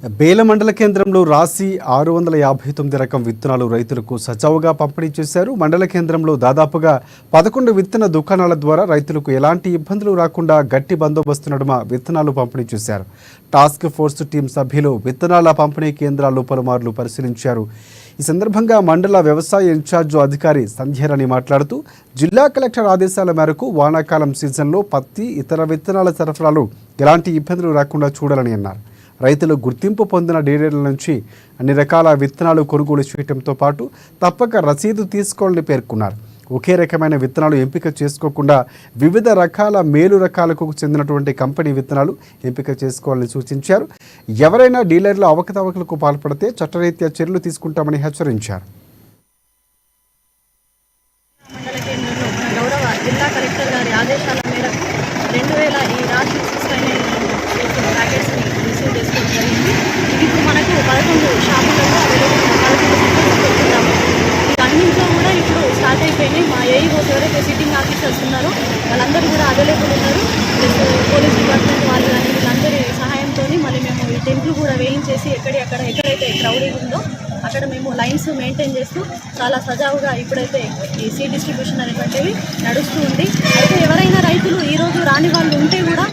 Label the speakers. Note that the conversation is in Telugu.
Speaker 1: బేల మండల కేంద్రంలో రాసి 659 రకం విత్తనాలు రైతులకు సజావుగా పంపిణీ చేశారు. మండల కేంద్రంలో దాదాపుగా 11 విత్తన దుకాణాల ద్వారా రైతులకు ఎలాంటి ఇబ్బందులు రాకుండా గట్టి బందోబస్తు నడుమ విత్తనాలు పంపిణీ చేశారు. టాస్క్ ఫోర్స్ టీం సభ్యులు విత్తనాల పంపిణీ కేంద్రాల్లో పలుమార్లు పరిశీలించారు. ఈ సందర్భంగా మండల వ్యవసాయ ఇన్ఛార్జు అధికారి సంధ్యారాణి మాట్లాడుతూ జిల్లా కలెక్టర్ ఆదేశాల మేరకు వానాకాలం సీజన్లో పత్తి ఇతర విత్తనాల సరఫరాలు ఎలాంటి ఇబ్బందులు రాకుండా చూడాలని అన్నారు. రైతులు గుర్తింపు పొందిన డీలర్ల నుంచి అన్ని రకాల విత్తనాలు కొనుగోలు చేయడంతో పాటు తప్పక రసీదు తీసుకోవాలని పేర్కొన్నారు. ఒకే రకమైన విత్తనాలు ఎంపిక చేసుకోకుండా వివిధ రకాల మేలు రకాలకు చెందినటువంటి కంపెనీ విత్తనాలు ఎంపిక చేసుకోవాలని సూచించారు. ఎవరైనా డీలర్ల అవకతవకలకు పాల్పడితే చట్టరీత్యా చర్యలు తీసుకుంటామని హెచ్చరించారు.
Speaker 2: జిల్లా కలెక్టర్ గారి ఆదేశాల మేరకు 2000 ఈ రాశి ప్యాకెట్స్ని రిసీవ్ చేసుకోవడం జరిగింది. ఇప్పుడు మనకు 11 షాపులలో పెడుతున్నాము. అన్నింట్లో కూడా ఇప్పుడు స్టార్ట్ అయిపోయినాయి. మా ఏఈఓస్ ఎవరైతే సిట్టింగ్ ఆఫీసర్స్ ఉన్నారో వాళ్ళందరూ కూడా అవైలబుల్ ఉన్నారు. ప్లస్ పోలీస్ డిపార్ట్మెంట్ వాళ్ళు కానీ వీళ్ళందరి సహాయంతో మళ్ళీ మేము ఈ టెంట్లు కూడా వేయించేసి ఎక్కడైతే క్రౌడింగ్ ఉందో అక్కడ మేము లైన్స్ మెయింటైన్ చేస్తూ చాలా సజావుగా ఇప్పుడైతే ఈ సీడ్ డిస్ట్రిబ్యూషన్ అనేటువంటివి నడుస్తూ ఉంది. అయితే ఎవరైనా రైతులు ఈరోజు రాని వాళ్ళు ఉంటే కూడా